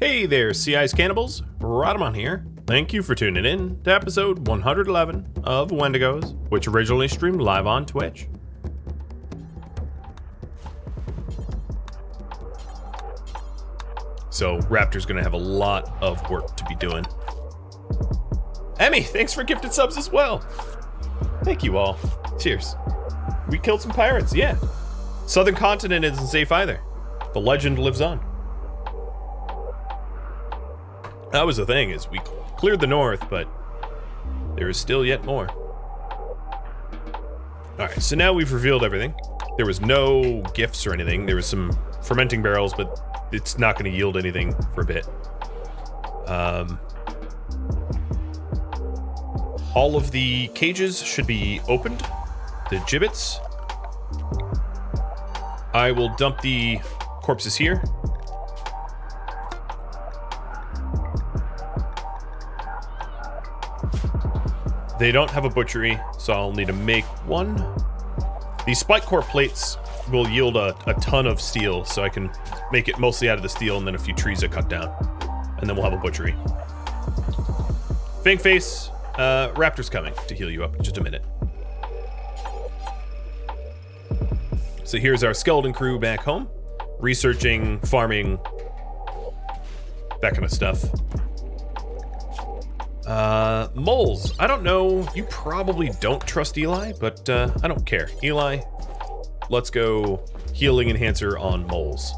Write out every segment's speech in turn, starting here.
Hey there, Sea Ice Cannibals. Rhadamant here. Thank you for tuning in to episode 111 of Wendigos, which originally streamed live on Twitch. So Raptor's gonna have a lot of work to be doing. Emmy, thanks for gifted subs as well. Thank you all. Cheers. We killed some pirates, yeah. Southern continent isn't safe either. The legend lives on. That was the thing, is we cleared the north, but there is still yet more. Alright, so now we've revealed everything. There was no gifts or anything. There was some fermenting barrels, but it's not going to yield anything for a bit. All of the cages should be opened. The gibbets. I will dump the corpses here. They don't have a butchery, so I'll need to make one. These spike core plates will yield a ton of steel, so I can make it mostly out of the steel and then a few trees I cut down. And then we'll have a butchery. Fangface, Raptor's coming to heal you up in just a minute. So here's our skeleton crew back home. Researching, farming, that kind of stuff. Moles. I don't know. You probably don't trust Eli, but I don't care. Eli, let's go healing enhancer on moles.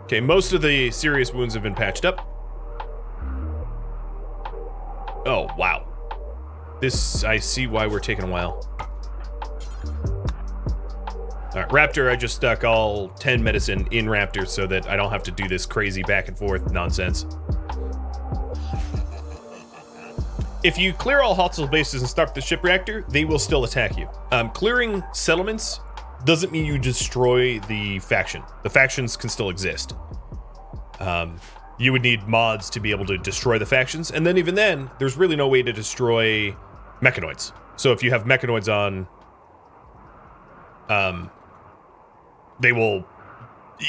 Okay, most of the serious wounds have been patched up. Oh, wow. This, I see why we're taking a while. Alright, Raptor, I just stuck all 10 medicine in Raptor so that I don't have to do this crazy back and forth nonsense. If you clear all hostile bases and start the ship reactor, they will still attack you. Clearing settlements doesn't mean you destroy the faction. The factions can still exist. You would need mods to be able to destroy the factions, and then even then, there's really no way to destroy mechanoids. So if you have mechanoids on, they will,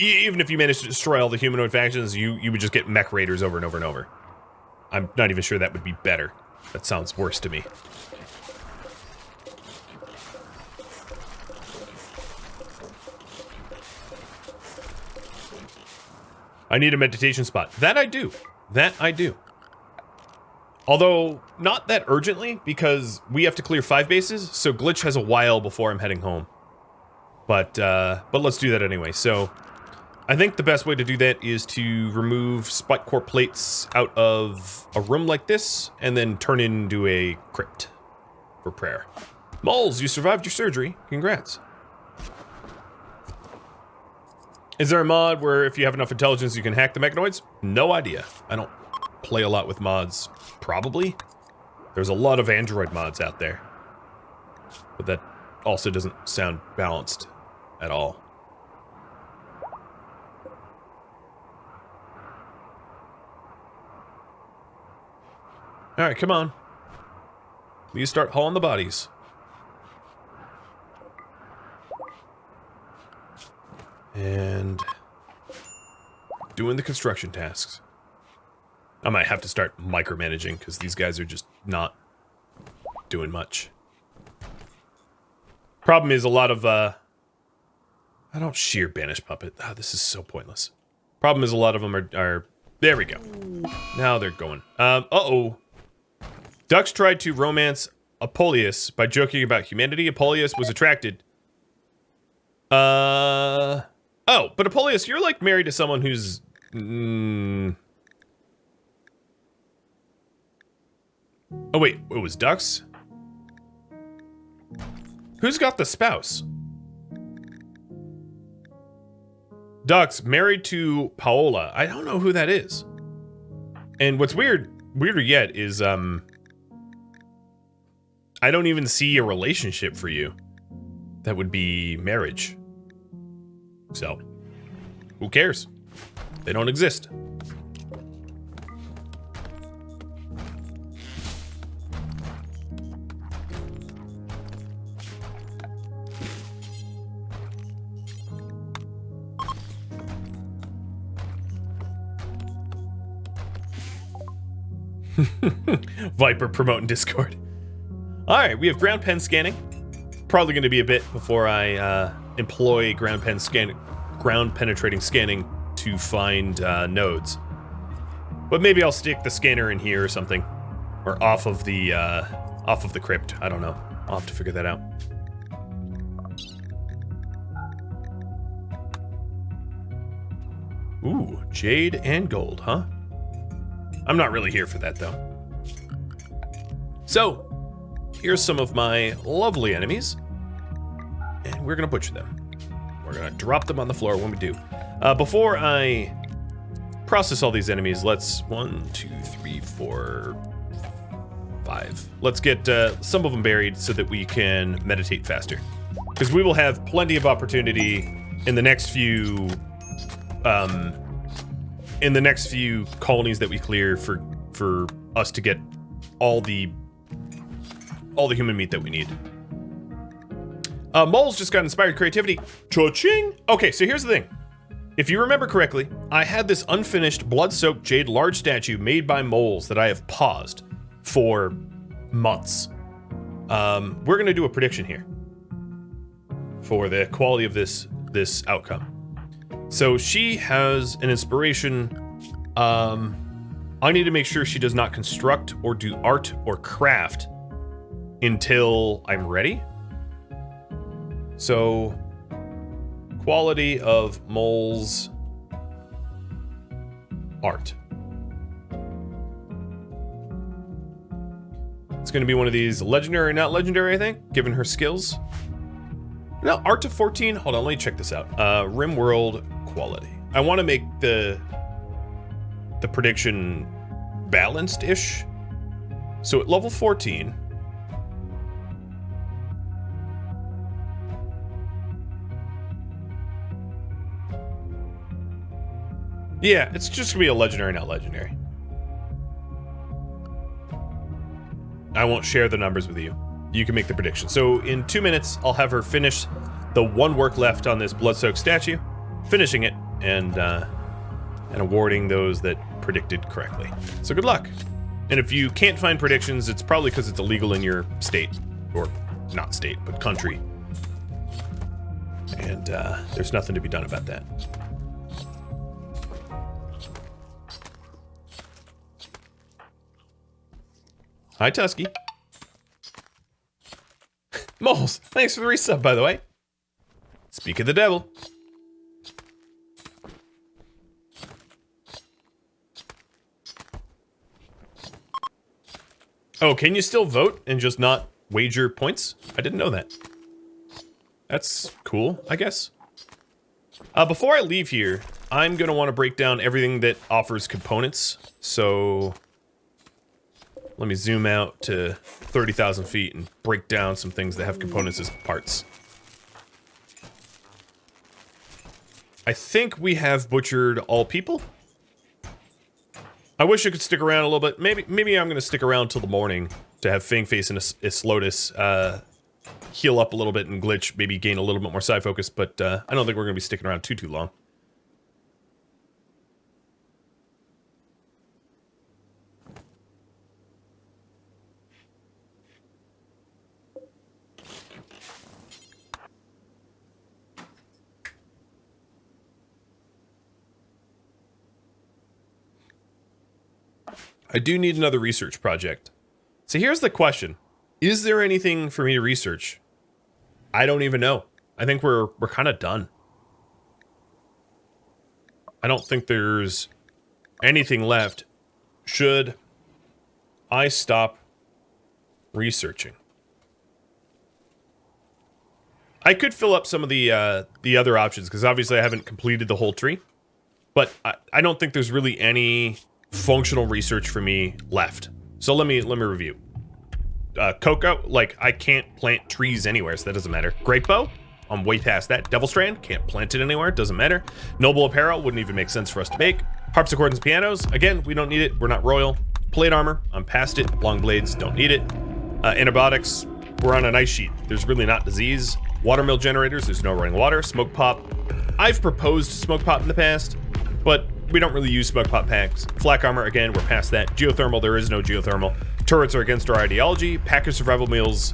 even if you manage to destroy all the humanoid factions, you would just get mech raiders over and over and over. I'm not even sure that would be better. That sounds worse to me. I need a meditation spot. That I do. That I do. Although, not that urgently, because we have to clear 5 bases, so Glitch has a while before I'm heading home. But let's do that anyway. So, I think the best way to do that is to remove spike core plates out of a room like this, and then turn it into a crypt for prayer. Moles, you survived your surgery. Congrats. Is there a mod where if you have enough intelligence you can hack the mechanoids? No idea. I don't play a lot with mods. Probably. There's a lot of Android mods out there. But that also doesn't sound balanced at all. Alright, come on. We start hauling the bodies. And doing the construction tasks. I might have to start micromanaging because these guys are just not doing much. Problem is a lot of I don't shear banish puppet. Oh, this is so pointless. Problem is a lot of them are there we go. Now they're going. Uh-oh. Dux tried to romance Apuleius by joking about humanity. Apuleius was attracted. Oh, but Apuleius, you're like married to someone who's... Oh wait, it was Dux? Who's got the spouse? Dux, married to Paola. I don't know who that is. And what's weirder yet is, I don't even see a relationship for you. That would be marriage. So, who cares? They don't exist. Viper promoting Discord. All right, we have ground pen scanning. Probably going to be a bit before I employ ground penetrating scanning to find nodes. But maybe I'll stick the scanner in here or something, or off of the crypt. I don't know. I'll have to figure that out. Ooh, jade and gold, huh? I'm not really here for that, though. So, here's some of my lovely enemies. And we're gonna butcher them. We're gonna drop them on the floor when we do. Before I process all these enemies, let's 1, 2, 3, 4, 5. Let's get some of them buried so that we can meditate faster. Because we will have plenty of opportunity in the next few colonies that we clear for us to get all the human meat that we need. Moles just got inspired creativity. Cha-ching! Okay, so here's the thing. If you remember correctly, I had this unfinished blood-soaked jade large statue made by moles that I have paused for months. We're gonna do a prediction here for the quality of this outcome. So she has an inspiration. I need to make sure she does not construct or do art or craft until I'm ready. So, quality of moles art. It's going to be one of these legendary, not legendary, I think, given her skills. No, art to 14. Hold on, let me check this out. RimWorld quality. I want to make the prediction balanced-ish. So at level 14, yeah, it's just gonna be a legendary, not legendary. I won't share the numbers with you. You can make the prediction. So in 2 minutes, I'll have her finish the one work left on this blood-soaked statue, finishing it, and awarding those that predicted correctly. So good luck. And if you can't find predictions, it's probably because it's illegal in your state, or not state, but country. And there's nothing to be done about that. Hi, Tusky. Moles, thanks for the resub, by the way. Speak of the devil. Oh, can you still vote and just not wager points? I didn't know that. That's cool, I guess. Before I leave here, I'm gonna want to break down everything that offers components. So let me zoom out to 30,000 feet and break down some things that have components as parts. I think we have butchered all people. I wish I could stick around a little bit. Maybe I'm gonna stick around till the morning to have Fangface and Islotus heal up a little bit and glitch, maybe gain a little bit more side focus, but I don't think we're gonna be sticking around too long. I do need another research project. So here's the question. Is there anything for me to research? I don't even know. I think we're kind of done. I don't think there's anything left. Should I stop researching? I could fill up some of the other options, because obviously I haven't completed the whole tree. But I don't think there's really any functional research for me left. So let me review. Cocoa, like, I can't plant trees anywhere, so that doesn't matter. Great bow, I'm way past that. Devil Strand, can't plant it anywhere, doesn't matter. Noble Apparel, wouldn't even make sense for us to make. Harpsichords and pianos, again, we don't need it, we're not royal. Plate armor, I'm past it. Long blades, don't need it. Antibiotics, we're on an ice sheet. There's really not disease. Watermill generators, there's no running water. Smoke pop, I've proposed smoke pop in the past, but we don't really use smoke pop packs. Flak armor, again, we're past that. Geothermal, there is no geothermal. Turrets are against our ideology. Pack of survival meals,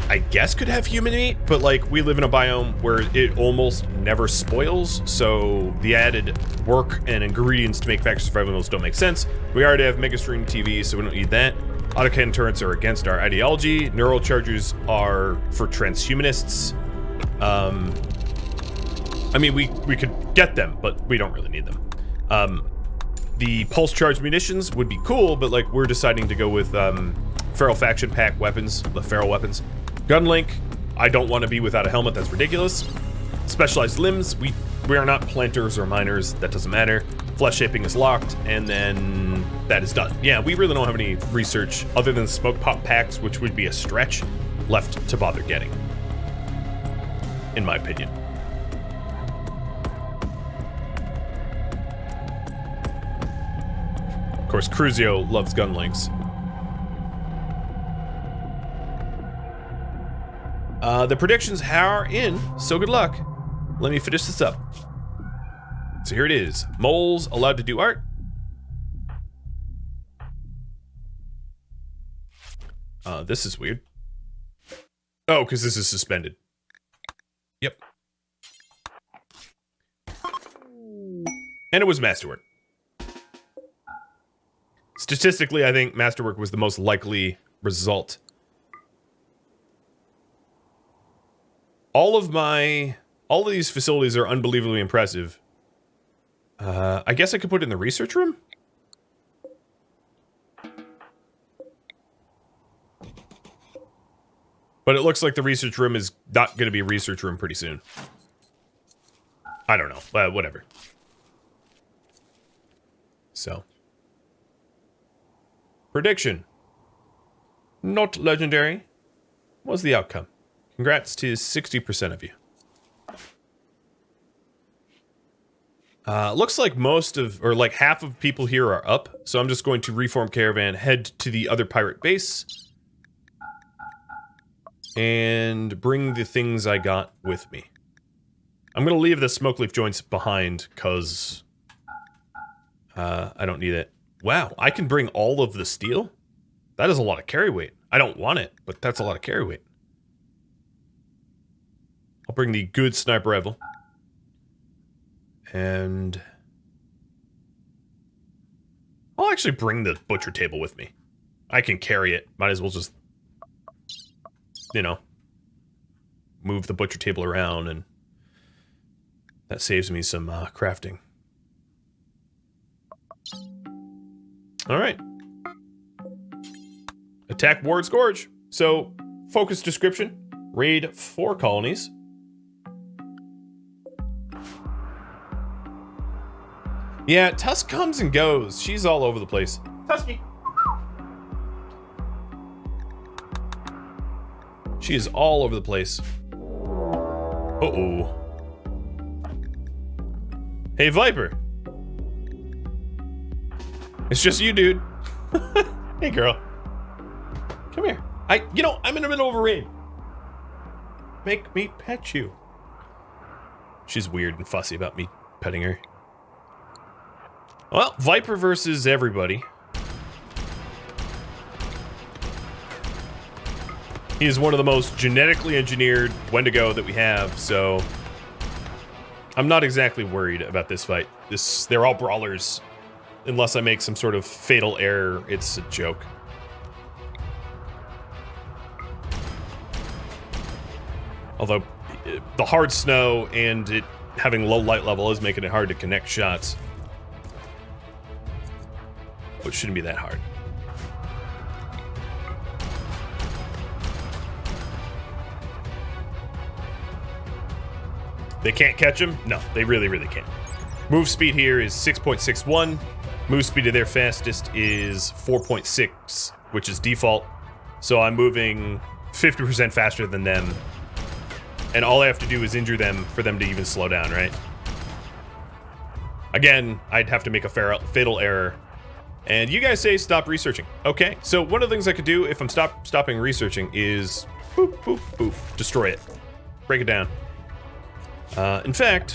I guess could have human meat, but like we live in a biome where it almost never spoils, so the added work and ingredients to make pack of survival meals don't make sense. We already have Mega Stream TV, so we don't need that. Autocannon turrets are against our ideology. Neural chargers are for transhumanists. I mean, we could get them, but we don't really need them. The pulse charge munitions would be cool, but like we're deciding to go with feral faction pack weapons, the feral weapons. Gun link, I don't want to be without a helmet, that's ridiculous. Specialized limbs, we are not planters or miners, that doesn't matter. Flesh shaping is locked, and then that is done. Yeah, we really don't have any research other than smoke pop packs, which would be a stretch, left to bother getting, in my opinion. Of course, Cruzio loves gun links. The predictions are in, so good luck. Let me finish this up. So here it is. Moles allowed to do art. This is weird. Oh, because this is suspended. Yep. And it was masterwork. Statistically, I think masterwork was the most likely result. All of these facilities are unbelievably impressive. I guess I could put it in the research room? But it looks like the research room is not going to be a research room pretty soon. I don't know, whatever. So. Prediction. Not legendary. What's the outcome? Congrats to 60% of you. Looks like like half of people here are up, so I'm just going to reform caravan, head to the other pirate base, and bring the things I got with me. I'm gonna leave the smoke leaf joints behind, cause I don't need it. Wow, I can bring all of the steel? That is a lot of carry weight. I don't want it, but that's a lot of carry weight. I'll bring the good sniper rifle. And I'll actually bring the butcher table with me. I can carry it. Might as well just, you know, move the butcher table around, and that saves me some crafting. All right. Attack Ward's Gorge. So, focus description. Raid 4 colonies. Yeah, Tusk comes and goes. She's all over the place. Tusky. She is all over the place. Uh-oh. Hey, Viper. It's just you, dude. Hey, girl. Come here. I'm in the middle of a raid. Make me pet you. She's weird and fussy about me petting her. Well, Viper versus everybody. He is one of the most genetically engineered Wendigo that we have, so I'm not exactly worried about this fight. They're all brawlers. Unless I make some sort of fatal error, it's a joke. Although, the hard snow and it having low light level is making it hard to connect shots. Which shouldn't be that hard. They can't catch him? No, they really, really can't. Move speed here is 6.61. Move speed of their fastest is 4.6, which is default. So I'm moving 50% faster than them. And all I have to do is injure them for them to even slow down, right? Again, I'd have to make a fatal error. And you guys say stop researching. Okay, so one of the things I could do if I'm stopping researching is boop, boop, boop, destroy it. Break it down. In fact,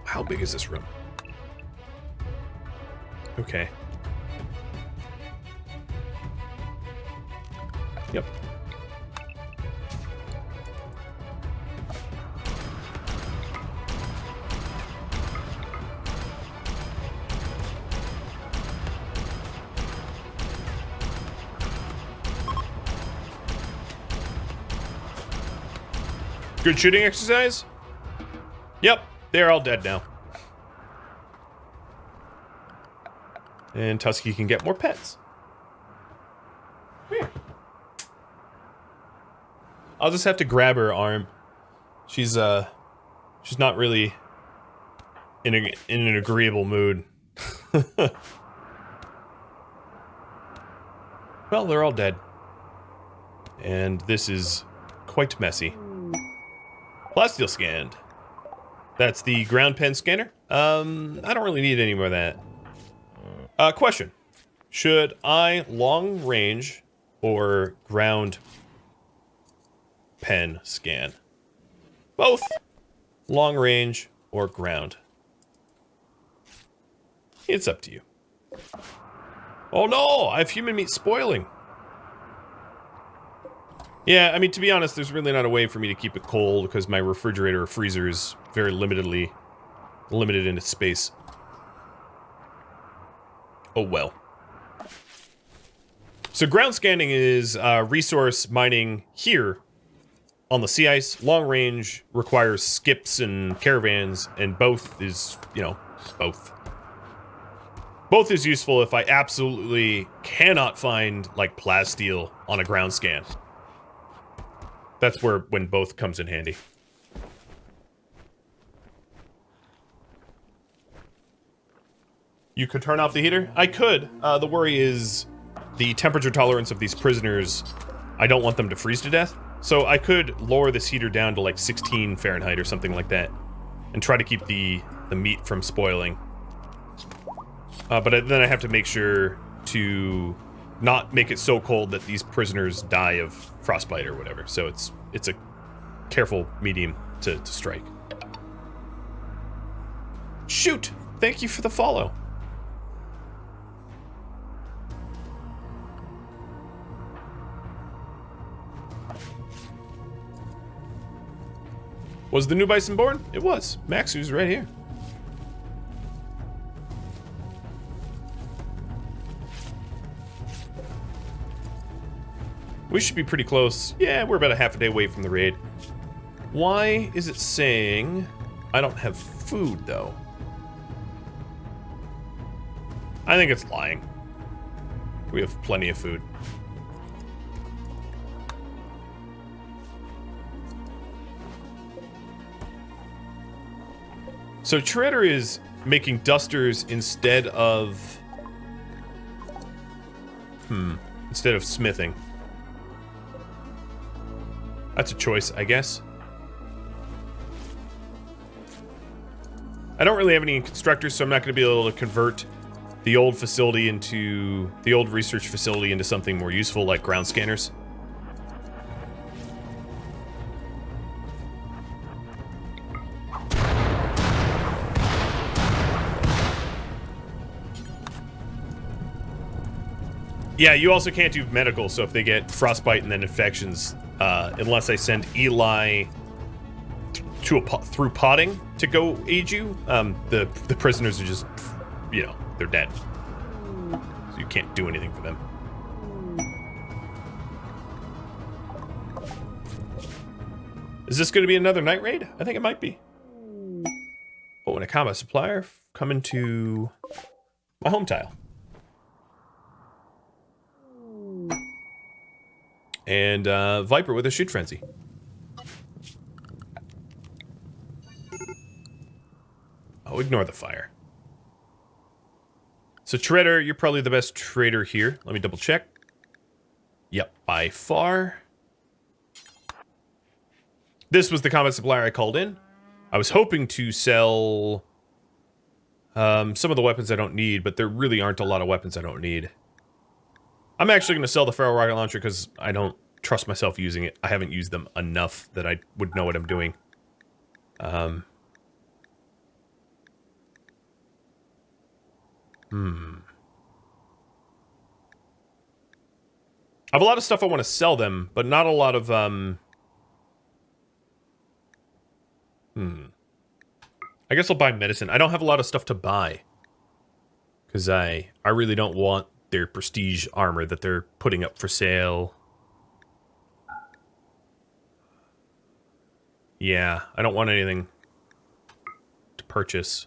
How big is this room? Okay. Yep. Good shooting exercise? Yep, they're all dead now. And Tusky can get more pets. Here. I'll just have to grab her arm. She's not really in an agreeable mood. Well, they're all dead. And this is quite messy. Plasteel scanned. That's the ground pen scanner. I don't really need any more of that. Question. Should I long range or ground pen scan? Both. Long range or ground. It's up to you. Oh no, I have human meat spoiling. Yeah, I mean, to be honest, there's really not a way for me to keep it cold because my refrigerator or freezer is very limited in its space. Oh well. So ground scanning is resource mining here on the sea ice. Long range requires skips and caravans, and both is, you know, both. Both is useful if I absolutely cannot find, like, plasteel on a ground scan. That's when both comes in handy. You could turn off the heater? I could. The worry is the temperature tolerance of these prisoners. I don't want them to freeze to death. So I could lower this heater down to like 16 Fahrenheit or something like that. And try to keep the meat from spoiling. But then I have to make sure to not make it so cold that these prisoners die of frostbite or whatever. So it's a careful medium to strike. Shoot! Thank you for the follow. Was the new bison born? It was. Max, who's right here. We should be pretty close. Yeah, we're about a half a day away from the raid. Why is it saying I don't have food, though? I think it's lying. We have plenty of food. So Trader is making dusters instead of smithing. That's a choice, I guess. I don't really have any constructors, so I'm not going to be able to convert the old facility into the old research facility into something more useful, like ground scanners. Yeah, you also can't do medical, so if they get frostbite and then infections, unless I send Eli through potting to go aid you, the prisoners are just, you know, they're dead. So you can't do anything for them. Is this going to be another night raid? I think it might be. Oh, and a combat supplier coming to my home tile. And Viper with a shoot frenzy. Oh, ignore the fire. So Trader, you're probably the best trader here. Let me double check. Yep, by far. This was the combat supplier I called in. I was hoping to sell some of the weapons I don't need, but there really aren't a lot of weapons I don't need. I'm actually going to sell the Feral Rocket Launcher because I don't trust myself using it. I haven't used them enough that I would know what I'm doing. I have a lot of stuff I want to sell them, but not a lot of, I guess I'll buy medicine. I don't have a lot of stuff to buy. Because I really don't want their prestige armor that they're putting up for sale. Yeah, I don't want anything to purchase.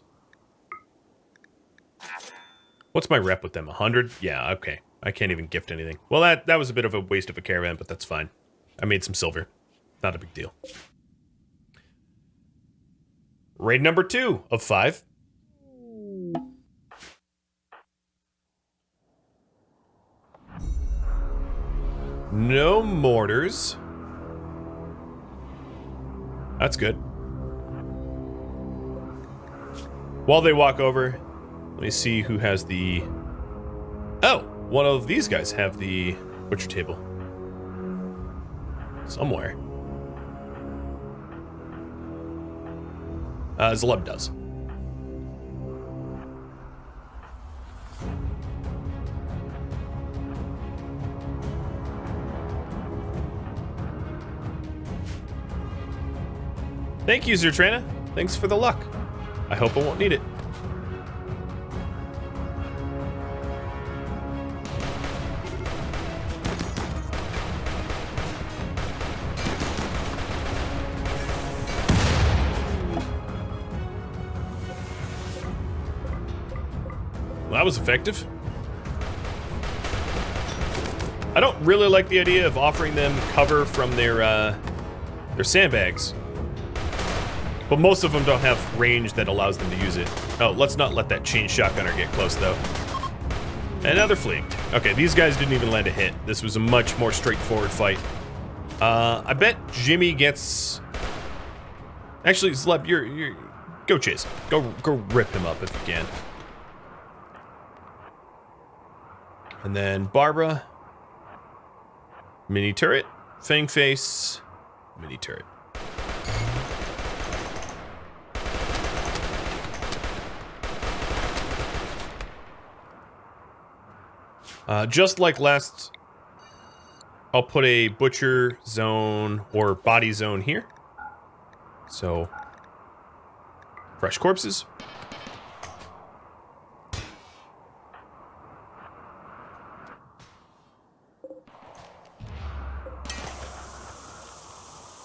What's my rep with them? 100? Yeah, okay. I can't even gift anything. Well, that was a bit of a waste of a caravan, but that's fine. I made some silver. Not a big deal. Raid number 2 of 5. No mortars. That's good. While they walk over, let me see who has the... Oh, one of these guys have the butcher table. Somewhere. Zleb does. Thank you, Zertrana. Thanks for the luck. I hope I won't need it. Well, that was effective. I don't really like the idea of offering them cover from their sandbags. But most of them don't have range that allows them to use it. Oh, let's not let that chain shotgunner get close, though. Another fleeing. Okay, these guys didn't even land a hit. This was a much more straightforward fight. I bet Jimmy gets... Actually, Zleb, you're... Go chase him. Go rip him up if you can. And then Barbara. Mini turret. Fang face. Mini turret. Just like last, I'll put a butcher zone or body zone here. So, fresh corpses.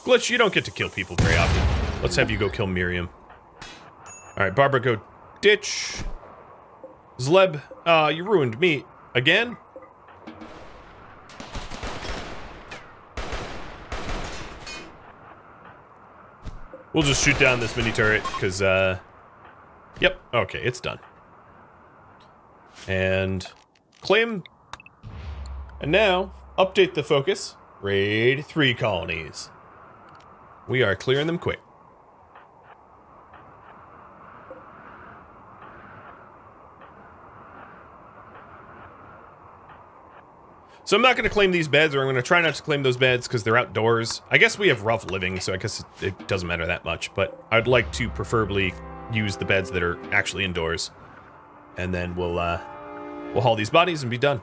Glitch, you don't get to kill people very often. Let's have you go kill Miriam. Alright, Barbara, go ditch. Zleb, you ruined me. Again? We'll just shoot down this mini turret, because, yep, okay, it's done. And claim. And now, update the focus. Raid 3 colonies. We are clearing them quick. So I'm not going to claim these beds, or I'm going to try not to claim those beds because they're outdoors. I guess we have rough living, so I guess it doesn't matter that much. But I'd like to preferably use the beds that are actually indoors. And then we'll haul these bodies and be done.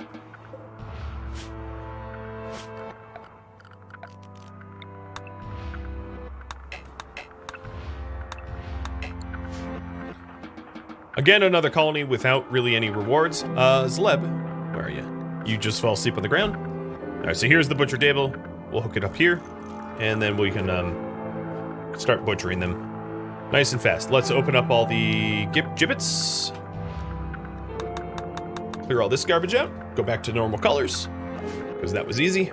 Again, another colony without really any rewards. Zleb, where are you? You just fall asleep on the ground. All right, so here's the butcher table. We'll hook it up here, and then we can start butchering them nice and fast. Let's open up all the gibbets. Clear all this garbage out. Go back to normal colors, because that was easy.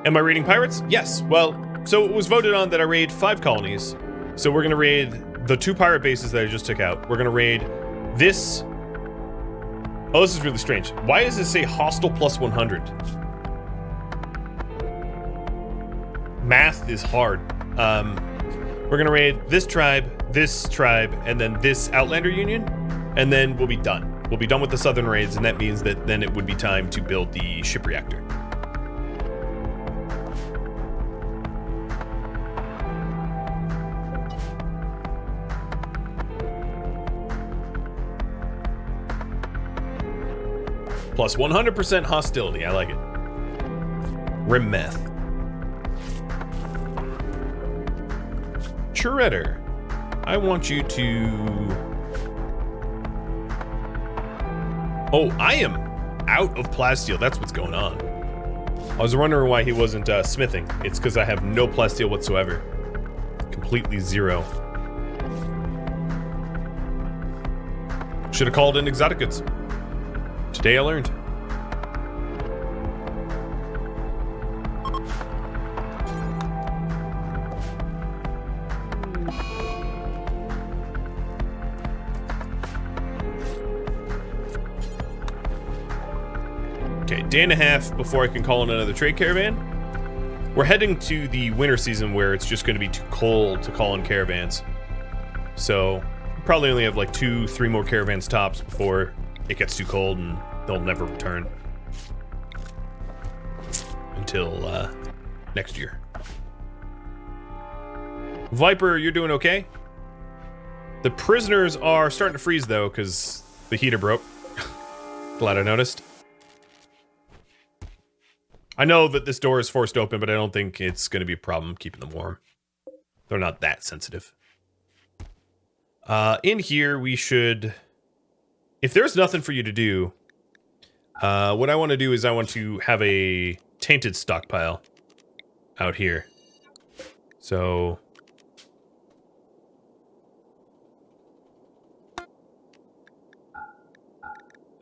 Am I raiding pirates? Yes. Well, so it was voted on that I raid 5 colonies. So we're going to raid the 2 pirate bases that I just took out. We're going to raid this... Oh, this is really strange. Why does it say hostile plus 100? Math is hard. We're gonna raid this tribe, and then this Outlander Union, and then we'll be done. We'll be done with the southern raids, and that means that then it would be time to build the ship reactor. Plus 100% hostility. I like it. Rim meth. Shredder. I want you to... Oh, I am out of plasteel. That's what's going on. I was wondering why he wasn't smithing. It's because I have no plasteel whatsoever. Completely zero. Should have called in exotic goods. Today I learned. Okay, day and a half before I can call in another trade caravan. We're heading to the winter season where it's just going to be too cold to call in caravans. So probably only have like 2-3 more caravans tops before it gets too cold and they'll never return until next year. Viper, you're doing okay? The prisoners are starting to freeze though because the heater broke. Glad I noticed. I know that this door is forced open, but I don't think it's going to be a problem keeping them warm. They're not that sensitive. In here, we should... If there's nothing for you to do, what I want to do is I want to have a tainted stockpile out here. So...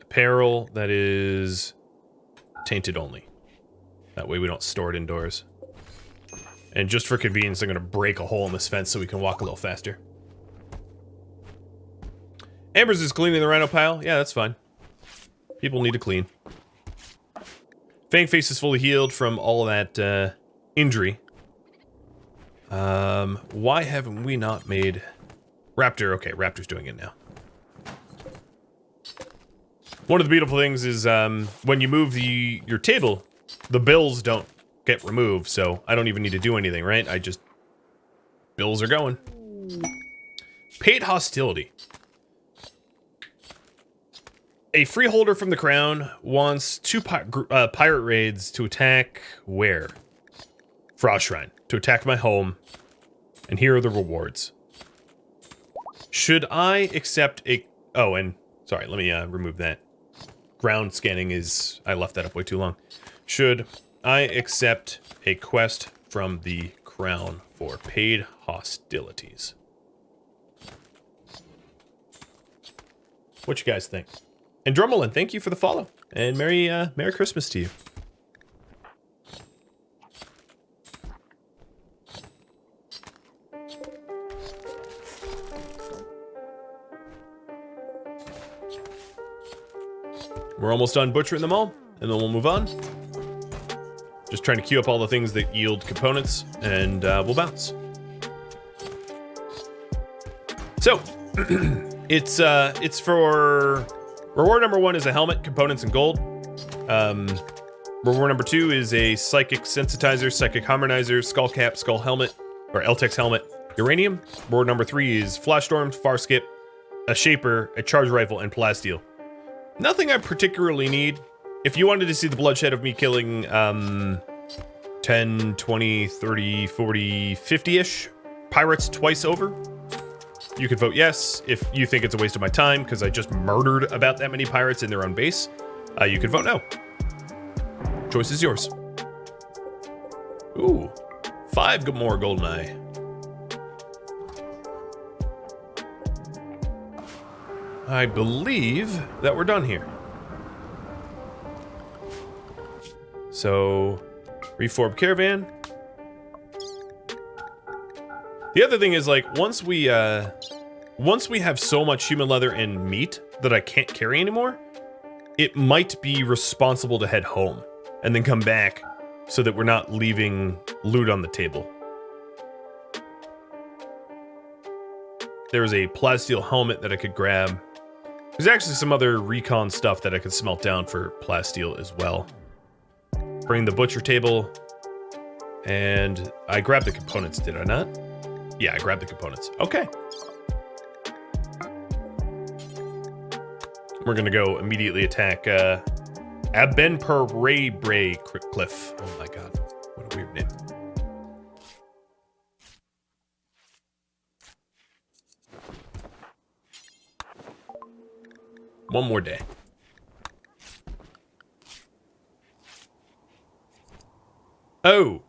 apparel that is tainted only. That way we don't store it indoors. And just for convenience, I'm going to break a hole in this fence so we can walk a little faster. Amber's is cleaning the rhino pile. Yeah, that's fine. People need to clean. Fangface is fully healed from all that injury. Why haven't we not made... Raptor, okay, Raptor's doing it now. One of the beautiful things is when you move your table, the bills don't get removed, so I don't even need to do anything, right? Bills are going. Paid hostility. A freeholder from the crown wants 2 pirate raids to attack where? Frost Shrine. To attack my home. And here are the rewards. Should I accept a... Oh, and... Sorry, let me remove that. Ground scanning is... I left that up way too long. Should I accept a quest from the crown for paid hostilities? What you guys think? And Drummelin, thank you for the follow. And Merry Christmas to you. We're almost done butchering them all, and then we'll move on. Just trying to queue up all the things that yield components, and we'll bounce. So, it's for... Reward number 1 is a helmet, components, and gold. Reward number 2 is a psychic sensitizer, psychic harmonizer, skull cap, skull helmet, or LTEX helmet, uranium. Reward number 3 is flash storm, far skip, a shaper, a charge rifle, and plasteel. Nothing I particularly need. If you wanted to see the bloodshed of me killing 10, 20, 30, 40, 50-ish pirates twice over, you could vote yes. If you think it's a waste of my time because I just murdered about that many pirates in their own base, you could vote no. Choice is yours. Ooh, 5 more goldeneye. I believe that we're done here. So, reform caravan. The other thing is, like, once we have so much human leather and meat that I can't carry anymore, it might be responsible to head home and then come back so that we're not leaving loot on the table. There's a plasteel helmet that I could grab. There's actually some other recon stuff that I could smelt down for plasteel as well. Bring the butcher table, and I grabbed the components, did I not? Yeah, I grabbed the components. Okay. We're gonna go immediately attack Aben per Ray Bray Cliff. Oh my god. What a weird name. One more day. Oh.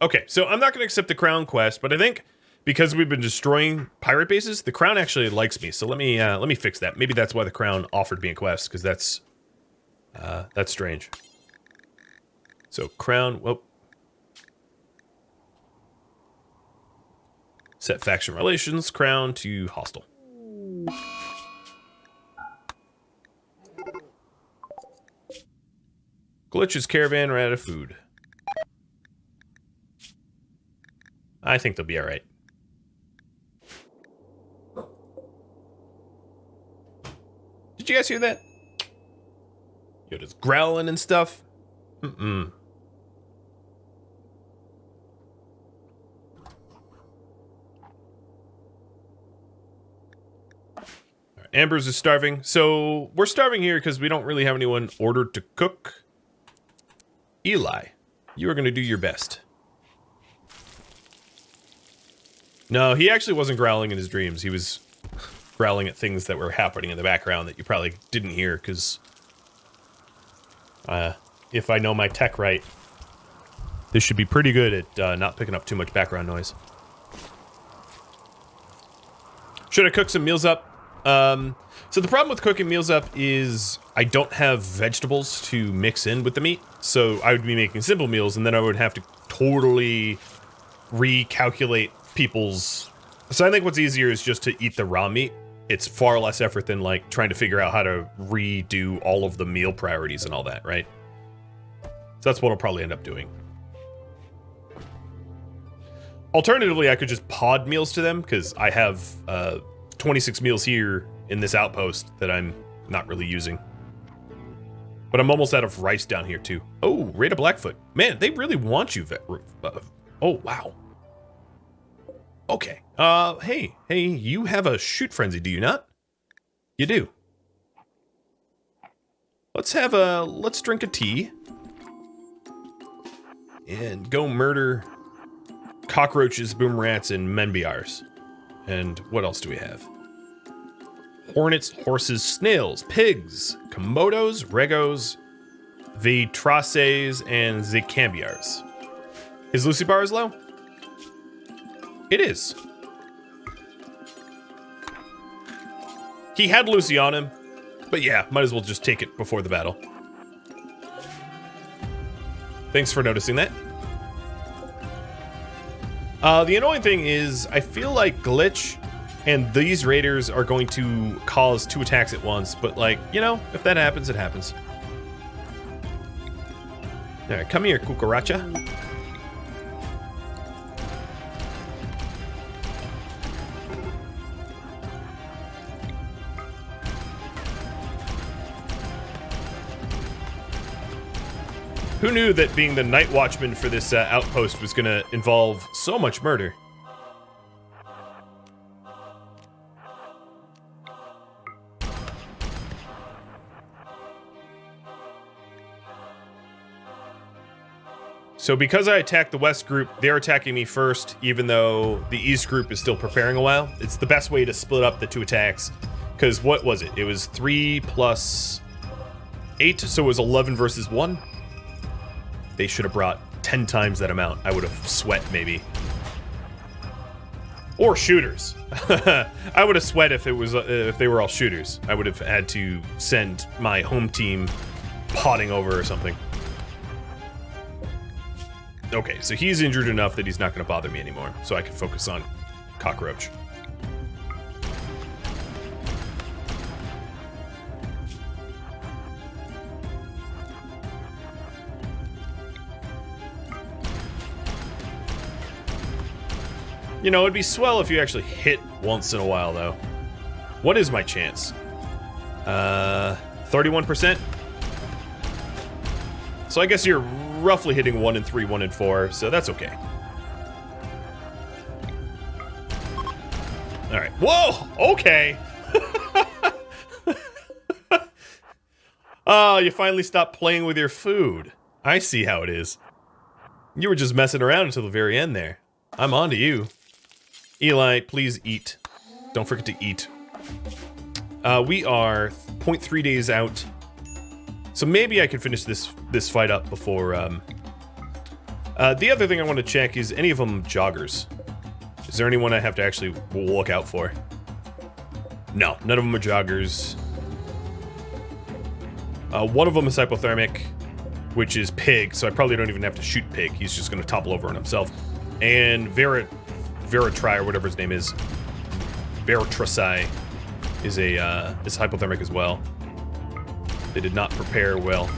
Okay, so I'm not going to accept the crown quest, but I think because we've been destroying pirate bases, the crown actually likes me. So let me fix that. Maybe that's why the crown offered me a quest, because that's strange. So crown, whoop. Set faction relations, crown to hostile. Glitch's caravan ran out of food. I think they'll be all right. Did you guys hear that? Yoda's growling and stuff. Mm-mm. Right, Ambrose is starving. So we're starving here because we don't really have anyone ordered to cook. Eli, you are going to do your best. No, he actually wasn't growling in his dreams. He was growling at things that were happening in the background that you probably didn't hear, because if I know my tech right, this should be pretty good at not picking up too much background noise. Should I cook some meals up? So the problem with cooking meals up is I don't have vegetables to mix in with the meat, so I would be making simple meals, and then I would have to totally recalculate people's... So I think what's easier is just to eat the raw meat. It's far less effort than, like, trying to figure out how to redo all of the meal priorities and all that, right? So that's what I'll probably end up doing. Alternatively, I could just pod meals to them, because I have 26 meals here in this outpost that I'm not really using. But I'm almost out of rice down here, too. Oh, Rhada Blackfoot. Man, they really want you. Oh, wow. Okay. Hey, you have a shoot frenzy, do you not? You do. Let's drink a tea. And go murder cockroaches, boom rats, and menbiars. And what else do we have? Hornets, horses, snails, pigs, komodos, regos, vitraces, and zicambiars. Is Lucy Bar as low? It is. He had Lucy on him, but yeah, might as well just take it before the battle. Thanks for noticing that. The annoying thing is, I feel like Glitch and these raiders are going to cause 2 attacks at once, but like, you know, if that happens, it happens. Alright, come here, Cucaracha. Who knew that being the night watchman for this outpost was going to involve so much murder? So because I attacked the west group, they're attacking me first, even though the east group is still preparing a while. It's the best way to split up the 2 attacks. Because what was it? It was 3 plus 8, so it was 11 versus 1. They should have brought 10 times that amount. I would have sweat, maybe. Or shooters. I would have sweat if it was if they were all shooters. I would have had to send my home team potting over or something. Okay, so he's injured enough that he's not going to bother me anymore, so I can focus on cockroach. You know, it'd be swell if you actually hit once in a while, though. What is my chance? 31%? So I guess you're roughly hitting 1 in 3, 1 in 4, so that's okay. Alright. Whoa! Okay! Oh, you finally stopped playing with your food. I see how it is. You were just messing around until the very end there. I'm on to you. Eli, please eat. Don't forget to eat. We are 0.3 days out. So maybe I could finish this fight up before... the other thing I want to check is any of them joggers. Is there anyone I have to actually look out for? No, none of them are joggers. One of them is hypothermic, which is Pig, so I probably don't even have to shoot Pig. He's just going to topple over on himself. And Veritri, or whatever his name is, Veritrasi, is hypothermic as well. They did not prepare well.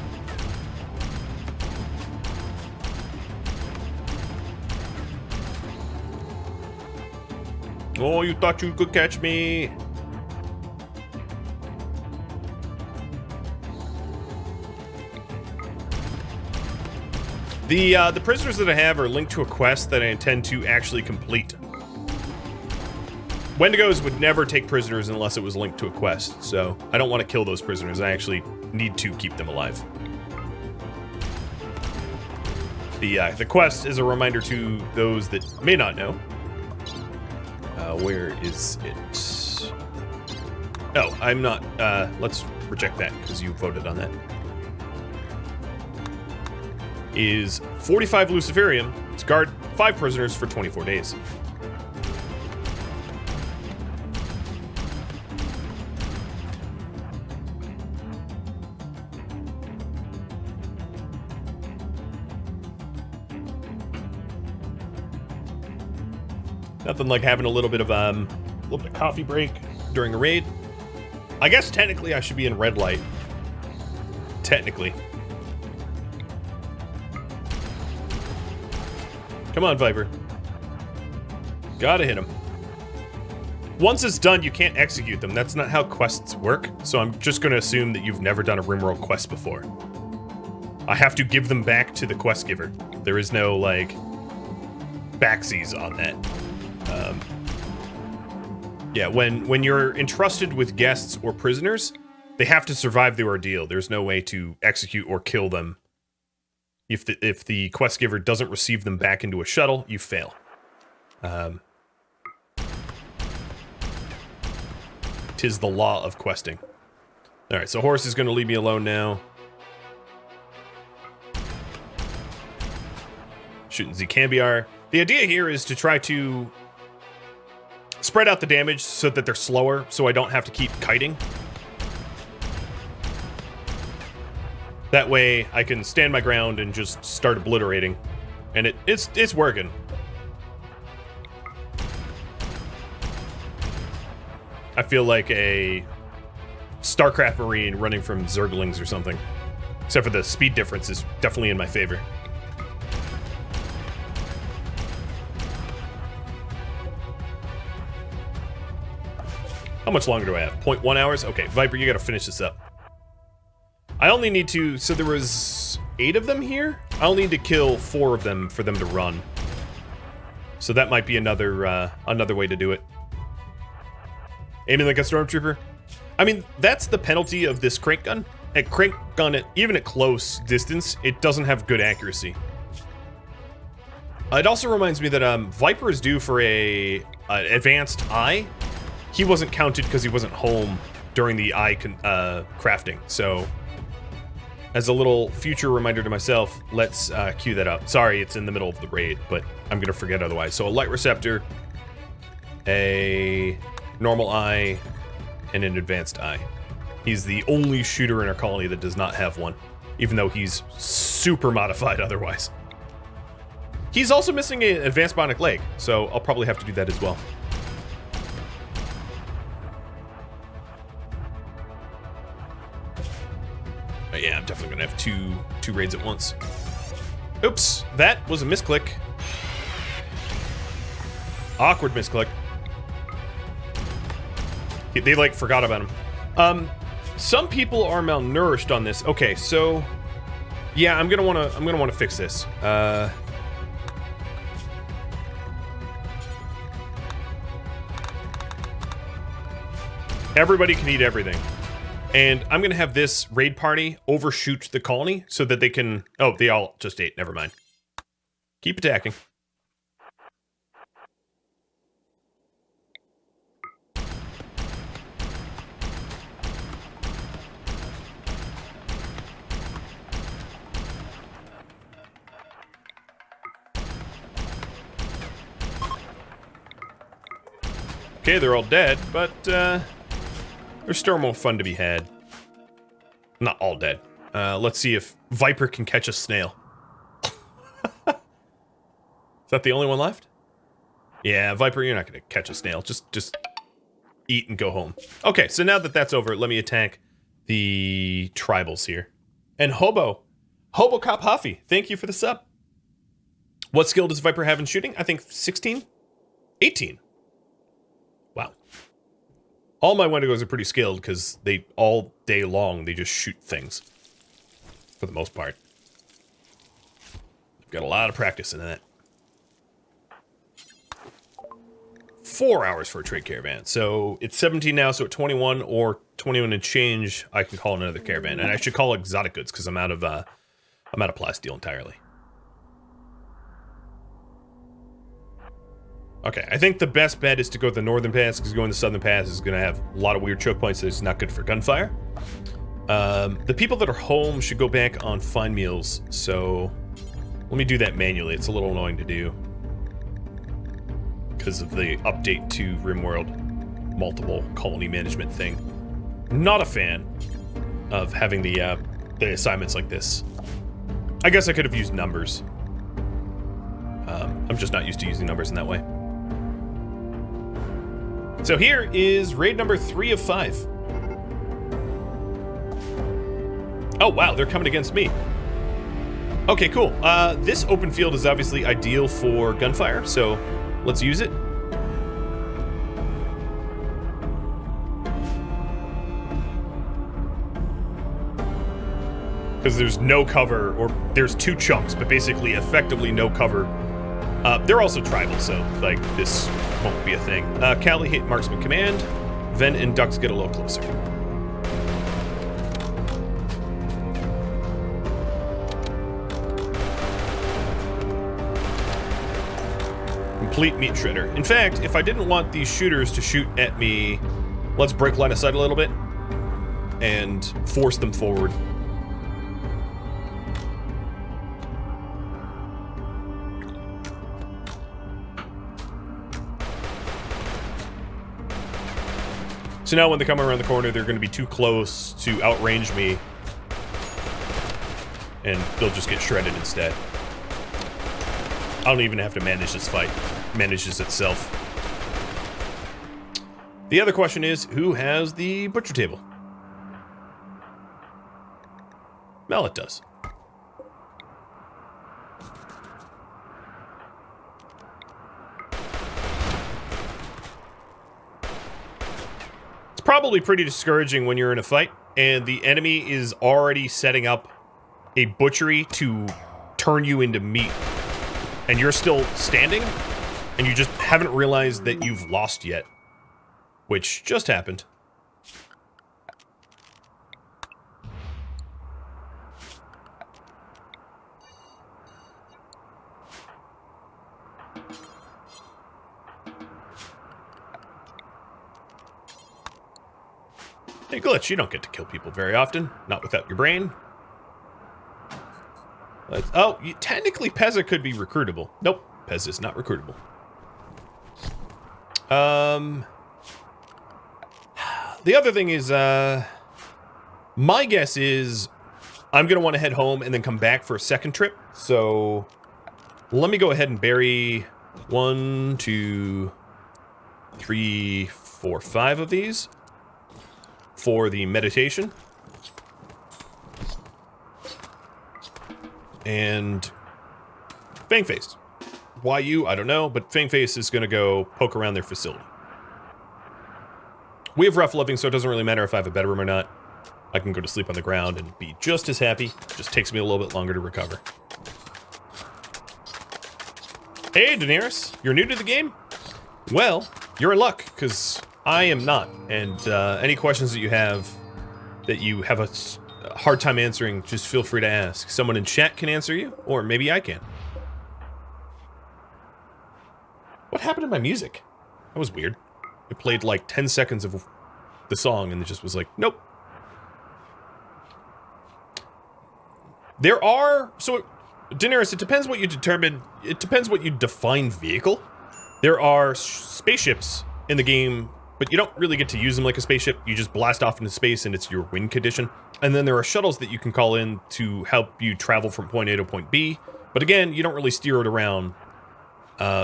Oh, you thought you could catch me? The prisoners that I have are linked to a quest that I intend to actually complete. Wendigos would never take prisoners unless it was linked to a quest, so I don't want to kill those prisoners. I actually need to keep them alive. The quest is a reminder to those that may not know. Where is it? Oh, I'm not. Let's reject that because you voted on that. Is 45 Luciferium to guard 5 prisoners for 24 days. Nothing like having a little bit of coffee break during a raid. I guess technically I should be in red light. Technically. Come on, Viper. Gotta hit him. Once it's done, you can't execute them. That's not how quests work, so I'm just gonna assume that you've never done a RimWorld quest before. I have to give them back to the quest giver. There is no, like, backsies on that. Yeah, when you're entrusted with guests or prisoners, they have to survive the ordeal. There's no way to execute or kill them. If the quest giver doesn't receive them back into a shuttle, you fail. Tis the law of questing. Alright, so Horse is going to leave me alone now. Shooting Zcambiar. The idea here is to try to spread out the damage so that they're slower, so I don't have to keep kiting. That way, I can stand my ground and just start obliterating. And it's working. I feel like a StarCraft Marine running from Zerglings or something. Except for the speed difference is definitely in my favor. How much longer do I have? 0.1 hours? Okay, Viper, you gotta finish this up. I only need to... So there was 8 of them here? I'll need to kill 4 of them for them to run. So that might be another another way to do it. Aiming like a stormtrooper? I mean, that's the penalty of this crank gun. At crank gun, even at close distance, it doesn't have good accuracy. It also reminds me that Viper is due for a advanced eye. He wasn't counted because he wasn't home during the eye crafting. So, as a little future reminder to myself, let's queue that up. Sorry, it's in the middle of the raid, but I'm going to forget otherwise. So a light receptor, a normal eye, and an advanced eye. He's the only shooter in our colony that does not have one, even though he's super modified otherwise. He's also missing an advanced bionic leg, so I'll probably have to do that as well. But yeah, I'm definitely gonna have two raids at once. Oops, that was a misclick. Awkward misclick. They like forgot about him. Some people are malnourished on this. Okay, so yeah, I'm gonna wanna fix this. Everybody can eat everything. And I'm going to have this raid party overshoot the colony so that they can... Oh, they all just ate. Never mind. Keep attacking. Okay, they're all dead, but there's still more fun to be had. Not all dead. Let's see if Viper can catch a snail. Is that the only one left? Yeah, Viper, you're not going to catch a snail. Just eat and go home. Okay, so now that that's over, let me attack the tribals here. And Hobocop Huffy, thank you for the sub. What skill does Viper have in shooting? I think 16? 18. Wow. All my Wendigos are pretty skilled because they, all day long, they just shoot things. For the most part. I've got a lot of practice in that. 4 hours for a trade caravan. So it's 17 now, so at 21 or 21 and change, I can call another caravan. And I should call exotic goods because I'm out of plasteel entirely. Okay, I think the best bet is to go to the northern pass, because going to the southern pass is going to have a lot of weird choke points that is not good for gunfire. The people that are home should go back on fine meals, so let me do that manually. It's a little annoying to do because of the update to RimWorld multiple colony management thing. Not a fan of having the assignments like this. I guess I could have used numbers. I'm just not used to using numbers in that way. So here is raid number 3 of 5. Oh wow, they're coming against me. Okay, cool. This open field is obviously ideal for gunfire, so let's use it. Because there's no cover, or there's 2 chunks, but basically effectively no cover. They're also tribal, so like this won't be a thing. Cali hit marksman command. Ven and ducks get a little closer. Complete meat shredder. In fact, if I didn't want these shooters to shoot at me, let's break line of sight a little bit and force them forward. So now when they come around the corner, they're going to be too close to outrange me. And they'll just get shredded instead. I don't even have to manage this fight. It manages itself. The other question is, who has the butcher table? Well, it does. Probably pretty discouraging when you're in a fight and the enemy is already setting up a butchery to turn you into meat and you're still standing and you just haven't realized that you've lost yet, which just happened. Hey, Glitch, you don't get to kill people very often. Not without your brain. Oh, technically Pezza could be recruitable. Nope, Pezza is not recruitable. The other thing is, my guess is I'm going to want to head home and then come back for a second trip. So let me go ahead and bury 1, 2, 3, 4, 5 of these for the meditation. And Fangface. Why you? I don't know, but Fangface is going to go poke around their facility. We have rough living, so it doesn't really matter if I have a bedroom or not. I can go to sleep on the ground and be just as happy. Just takes me a little bit longer to recover. Hey, Daenerys. You're new to the game? Well, you're in luck, because I am not. And any questions that you have, that you have a hard time answering, just feel free to ask. Someone in chat can answer you, or maybe I can. What happened to my music? That was weird. It played like 10 seconds of the song and it just was like, nope. There are... So, Daenerys, it depends what you determine... It depends what you define vehicle. There are spaceships in the game, but you don't really get to use them like a spaceship. You just blast off into space and it's your win condition. And then there are shuttles that you can call in to help you travel from point A to point B. But again, you don't really steer it around.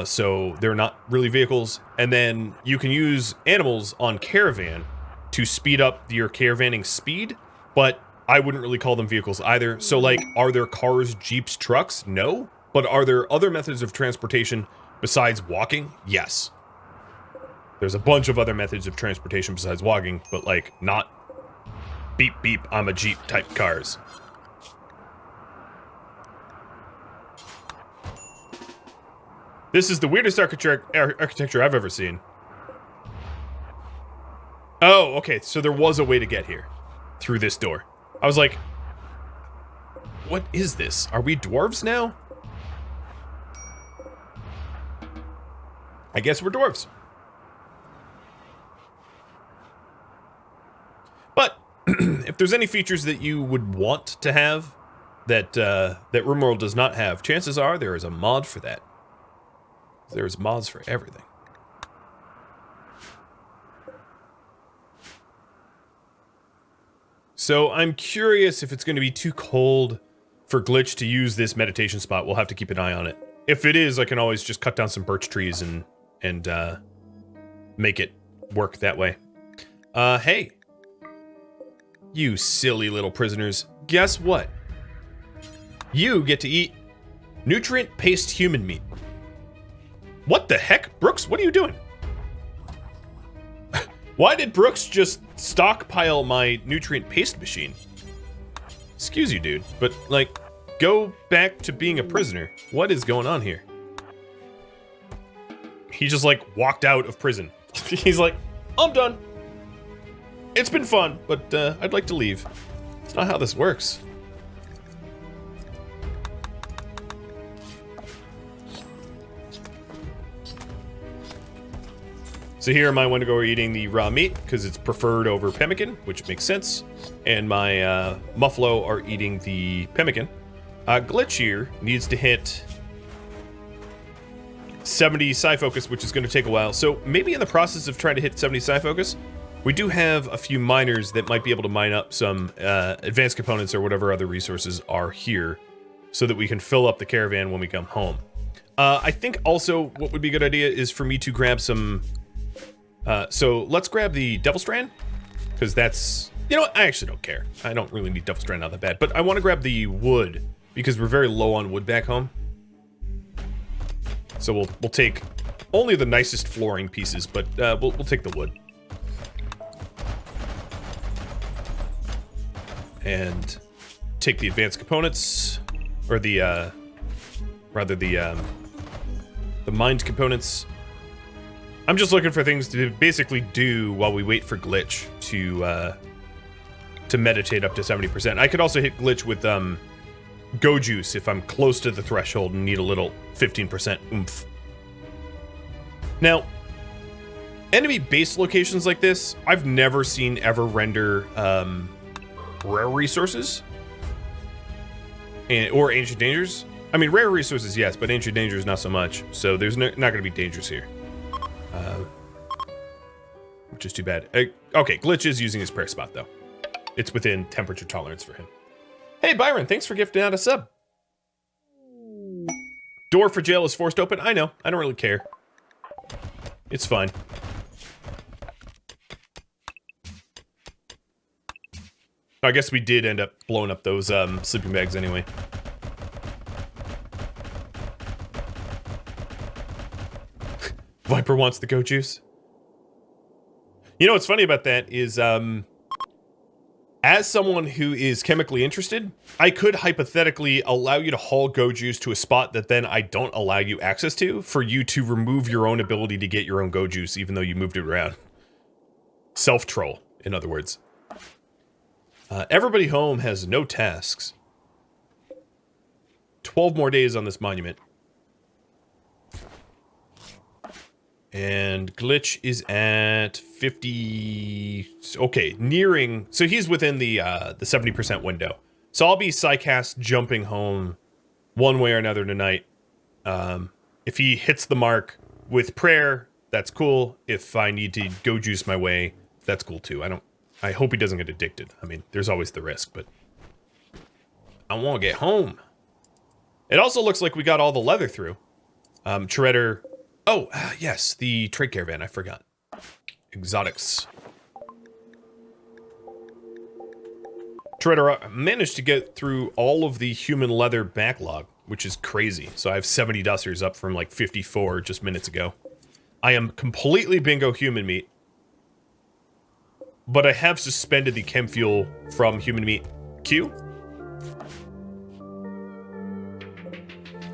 So they're not really vehicles. And then you can use animals on caravan to speed up your caravanning speed, but I wouldn't really call them vehicles either. So like, are there cars, jeeps, trucks? No. But are there other methods of transportation besides walking? Yes. There's a bunch of other methods of transportation besides walking, but like not beep beep, I'm a jeep type cars. This is the weirdest architecture I've ever seen. Oh, okay, so there was a way to get here. Through this door. I was like, what is this? Are we dwarves now? I guess we're dwarves. But, if there's any features that you would want to have that, that RimWorld does not have, chances are there is a mod for that. There's mods for everything. So I'm curious if it's going to be too cold for Glitch to use this meditation spot. We'll have to keep an eye on it. If it is, I can always just cut down some birch trees and make it work that way. Hey. You silly little prisoners. Guess what? You get to eat nutrient paste human meat. What the heck? Brooks, what are you doing? Why did Brooks just stockpile my nutrient paste machine? Excuse you, dude, but, like, go back to being a prisoner. What is going on here? He just, like, walked out of prison. He's like, I'm done. It's been fun, but I'd like to leave. That's not how this works. So here my Wendigo are eating the raw meat because it's preferred over pemmican, which makes sense. And my Muffalo are eating the pemmican. Glitch here needs to hit 70 psi focus, which is going to take a while. So maybe in the process of trying to hit 70 psi focus, we do have a few miners that might be able to mine up some advanced components or whatever other resources are here so that we can fill up the caravan when we come home. I think also what would be a good idea is for me to grab some... so let's grab the Devil Strand, because that's... You know what? I actually don't care. I don't really need Devil Strand, not that bad. But I want to grab the wood, because we're very low on wood back home. So we'll take only the nicest flooring pieces, but we'll take the wood. And take the advanced components, or the, rather the mined components. I'm just looking for things to basically do while we wait for Glitch to meditate up to 70%. I could also hit Glitch with Go Juice if I'm close to the threshold and need a little 15% oomph. Now, enemy base locations like this, I've never seen ever render rare resources or ancient dangers. I mean, rare resources, yes, but ancient dangers, not so much. So there's not going to be dangers here. Which is too bad. Okay, Glitch is using his prayer spot, though. It's within temperature tolerance for him. Hey, Byron, thanks for gifting out a sub. Door for jail is forced open. I know. I don't really care. It's fine. I guess we did end up blowing up those sleeping bags anyway. Viper wants the goat juice. You know what's funny about that is, as someone who is chemically interested, I could hypothetically allow you to haul go juice to a spot that then I don't allow you access to, for you to remove your own ability to get your own go juice, even though you moved it around. Self-troll, in other words. Everybody home has no tasks. 12 more days on this monument. And Glitch is at 50... Okay, nearing... So he's within the 70% window. So I'll be Psycast jumping home one way or another tonight. If he hits the mark with prayer, that's cool. If I need to go juice my way, that's cool too. I hope he doesn't get addicted. I mean, there's always the risk, but I want to get home. It also looks like we got all the leather through. Shredder. Oh, yes, the trade caravan. I forgot. Exotics. Shredder managed to get through all of the human leather backlog, which is crazy. So I have 70 dusters up from like 54 just minutes ago. I am completely bingo human meat. But I have suspended the chem fuel from human meat Q.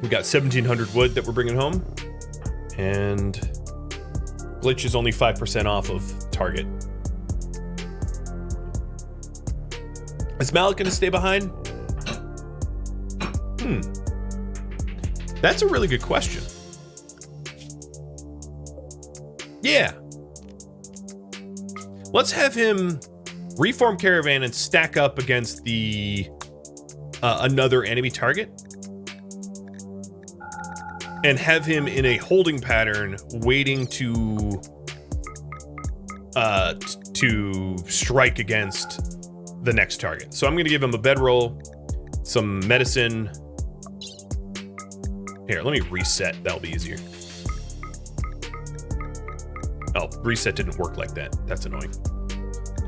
We got 1,700 wood that we're bringing home. And Glitch is only 5% off of target. Is Malik gonna stay behind? That's a really good question. Yeah. Let's have him reform caravan and stack up against the another enemy target. And have him in a holding pattern waiting to strike against the next target. So I'm going to give him a bedroll, some medicine. Here, let me reset. That'll be easier. Oh, reset didn't work like that. That's annoying.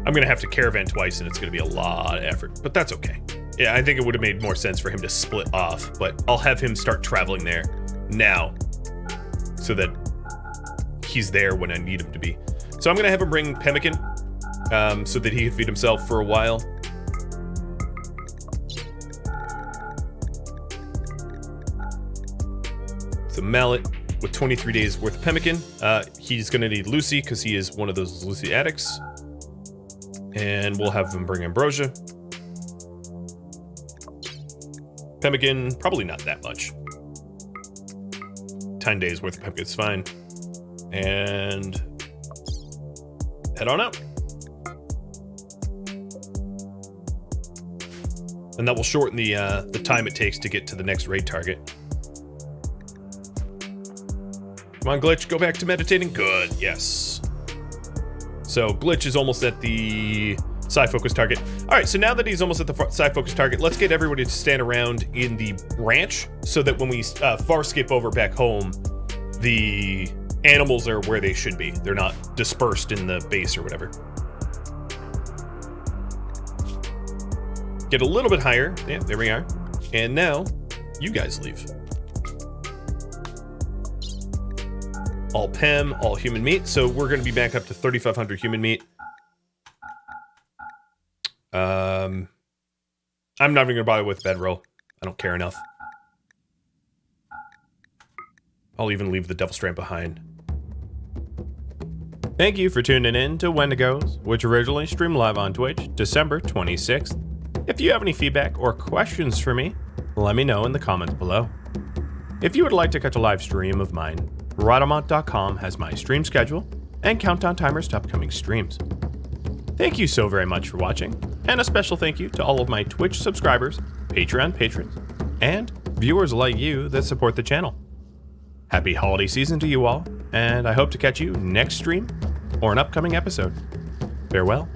I'm going to have to caravan twice, and it's going to be a lot of effort, but that's okay. Yeah, I think it would have made more sense for him to split off, but I'll have him start traveling there now so that he's there when I need him to be. So I'm going to have him bring pemmican so that he can feed himself for a while. So Mallet with 23 days worth of pemmican. He's going to need Lucy because he is one of those Lucy addicts. And we'll have him bring ambrosia. Pemmican, probably not that much. 10 days worth of pemmican is fine. And head on out. And that will shorten the time it takes to get to the next raid target. Come on, Glitch, go back to meditating. Good, yes. So Glitch is almost at the side focus target. All right, so now that he's almost at the side focus target, let's get everybody to stand around in the ranch so that when we far skip over back home, the animals are where they should be. They're not dispersed in the base or whatever. Get a little bit higher. Yeah, there we are. And now, you guys leave. All PEM, all human meat. So we're going to be back up to 3,500 human meat. I'm not even going to bother with bedroll. I don't care enough. I'll even leave the Devil Strand behind. Thank you for tuning in to Wendigos, which originally streamed live on Twitch, December 26th. If you have any feedback or questions for me, let me know in the comments below. If you would like to catch a live stream of mine, Rhadamant.com has my stream schedule and countdown timers to upcoming streams. Thank you so very much for watching, and a special thank you to all of my Twitch subscribers, Patreon patrons, and viewers like you that support the channel. Happy holiday season to you all, and I hope to catch you next stream or an upcoming episode. Farewell.